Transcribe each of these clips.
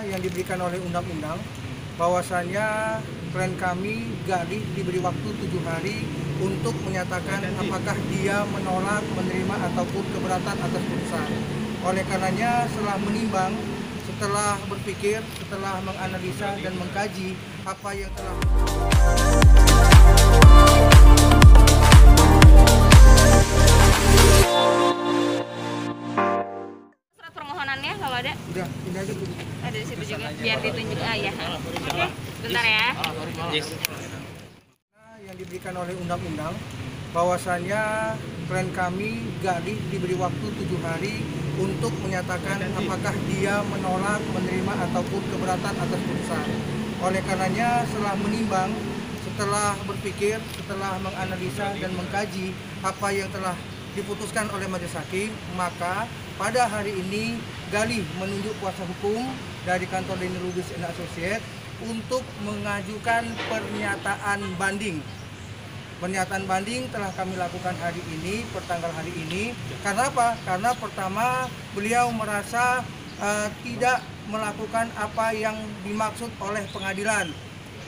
yang diberikan oleh undang-undang bahwasannya klien kami Galih diberi waktu 7 hari untuk menyatakan apakah dia menolak, menerima ataupun keberatan atas putusan. Oleh karenanya setelah menimbang, setelah berpikir, setelah menganalisa dan mengkaji apa yang telah permohonannya kalau ada udah ini aja tuh. ada di situ juga biar ditunjuk ya. Oke, bentar ya. Yang diberikan oleh undang-undang bahwasannya klien kami Galih diberi waktu 7 hari untuk menyatakan apakah dia menolak, menerima ataupun keberatan atas putusan. Oleh karenanya setelah menimbang, setelah berpikir, setelah menganalisa dan mengkaji apa yang telah diputuskan oleh majelis hakim, maka pada hari ini Galih menunjuk kuasa hukum dari kantor Denny Lubis & Associates untuk mengajukan pernyataan banding. Pernyataan banding telah kami lakukan hari ini, pertanggal hari ini. Karena apa? Karena pertama beliau merasa tidak melakukan apa yang dimaksud oleh pengadilan.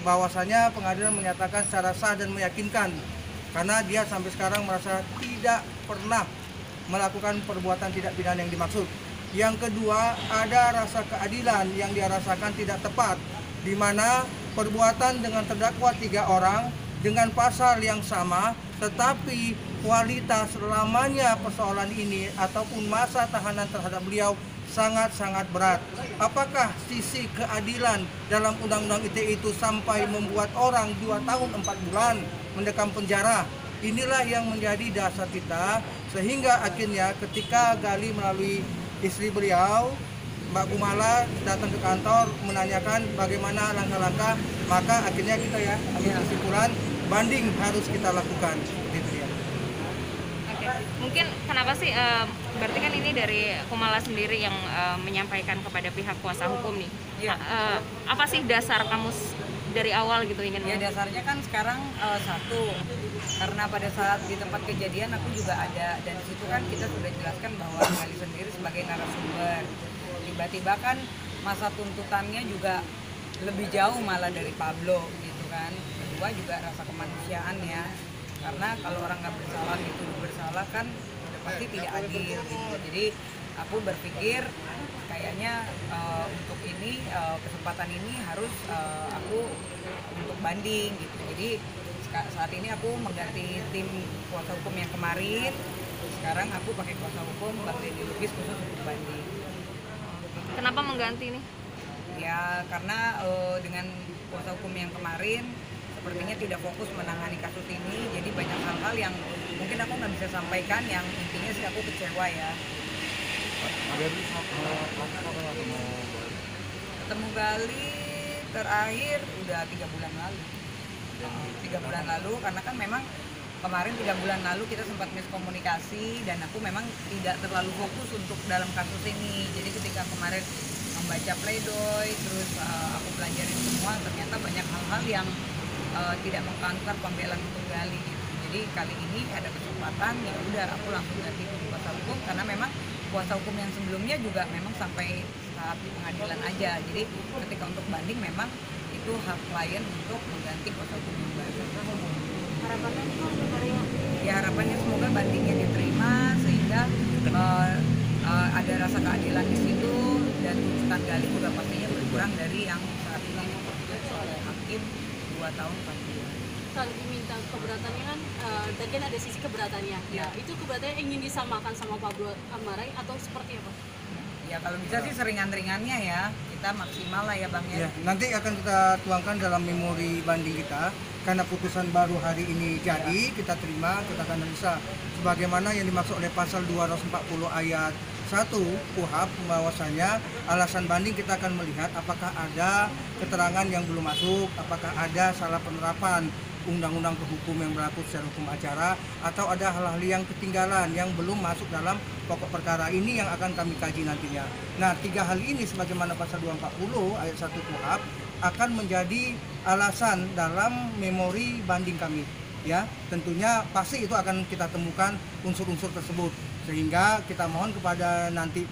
Bahwasanya pengadilan menyatakan secara sah dan meyakinkan. Karena dia sampai sekarang merasa tidak pernah melakukan perbuatan tidak pidana yang dimaksud. Yang kedua, ada rasa keadilan yang dia rasakan tidak tepat, di mana perbuatan dengan terdakwa 3 orang dengan pasal yang sama, tetapi kualitas lamanya persoalan ini ataupun masa tahanan terhadap beliau sangat-sangat berat. Apakah sisi keadilan dalam Undang-Undang ITE itu sampai membuat orang 2 tahun 4 bulan mendekam penjara? Inilah yang menjadi dasar kita, sehingga akhirnya ketika Galih melalui istri beliau, Mbak Kumala, datang ke kantor menanyakan bagaimana langkah-langkah, maka akhirnya kita ambil kesimpulan banding harus kita lakukan. Gitu ya. Oke. Mungkin kenapa sih berarti kan ini dari Kumala sendiri yang menyampaikan kepada pihak kuasa hukum nih. Apa sih dasar kamu dari awal gitu ingin? Ya dasarnya kan sekarang satu, karena pada saat di tempat kejadian aku juga ada, dan di situ kan kita sudah jelaskan bahwa Galih sendiri sebagai narasumber. Tiba-tiba kan masa tuntutannya juga lebih jauh malah dari Pablo gitu kan. Kedua juga rasa kemanusiaan ya, karena kalau orang nggak bersalah itu bersalah kan udah pasti tidak adil gitu. Jadi aku berpikir kayaknya untuk ini kesempatan ini harus aku untuk banding gitu. Jadi saat ini aku mengganti tim kuasa hukum yang kemarin. Sekarang aku pakai kuasa hukum Bang Denny Lubis khusus untuk banding. Kenapa mengganti nih? Ya karena dengan kuasa hukum yang kemarin sepertinya tidak fokus menangani kasus ini, jadi banyak hal-hal yang mungkin aku nggak bisa sampaikan, yang intinya sih aku kecewa ya. Ketemu Galih terakhir udah 3 bulan lalu. 3 bulan lalu, karena kan memang kemarin 3 bulan lalu kita sempat miskomunikasi dan aku memang tidak terlalu fokus untuk dalam kasus ini. Jadi ketika kemarin membaca pledoi, terus aku pelajarin semua, ternyata banyak hal-hal yang tidak mengkantor pembelaan untuk Galih gitu. Jadi kali ini ada kesempatan, ya udah aku langsung ganti kuasa hukum, karena memang kuasa hukum yang sebelumnya juga memang sampai saat di pengadilan aja. Jadi ketika untuk banding memang itu hak klien untuk mengganti kuasa hukum yang baru. Harapannya nih Ya harapannya semoga bandingnya diterima sehingga ada rasa keadilan di situ, dan tuntutan Galih juga pastinya berkurang dari yang saat ini diputus oleh hakim 2 tahun 4 bulan. Kalau diminta keberatannya kan, tadi kan ada sisi keberatannya. Ya. Itu keberatannya ingin disamakan sama Pablo Ambaray atau seperti apa? Ya kalau bisa sih seringan-ringannya ya, kita maksimal lah ya Bang ya. Ya, nanti akan kita tuangkan dalam memori banding kita, karena putusan baru hari ini jadi, kita terima, kita akan analisa sebagaimana yang dimaksud oleh pasal 240 ayat 1 KUHP, bahwasanya alasan banding kita akan melihat apakah ada keterangan yang belum masuk, apakah ada salah penerapan undang-undang hukum yang berlaku secara hukum acara, atau ada hal-hal yang ketinggalan yang belum masuk dalam pokok perkara ini yang akan kami kaji nantinya. Nah, 3 hal ini sebagaimana pasal 240 ayat 1 KUHP akan menjadi alasan dalam memori banding kami. Ya, tentunya pasti itu akan kita temukan unsur-unsur tersebut, sehingga kita mohon kepada nanti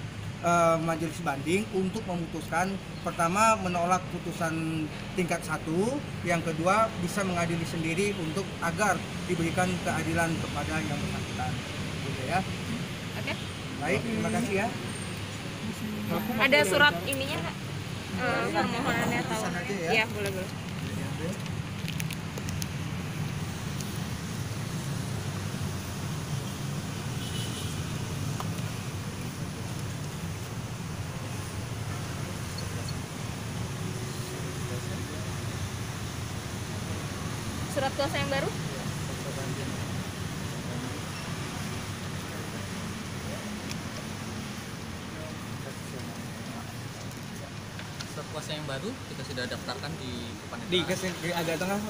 majelis banding untuk memutuskan, pertama menolak putusan tingkat 1, yang kedua bisa mengadili sendiri untuk agar diberikan keadilan kepada yang bersangkutan. Gitu ya. Oke. Baik, terima kasih ya. Ada surat ininya nggak? Permohonannya atau? Tulisan aja ya. Iya, boleh. Surat kuasa yang baru? Surat kuasa yang baru kita sudah daftarkan di Di agak tengah.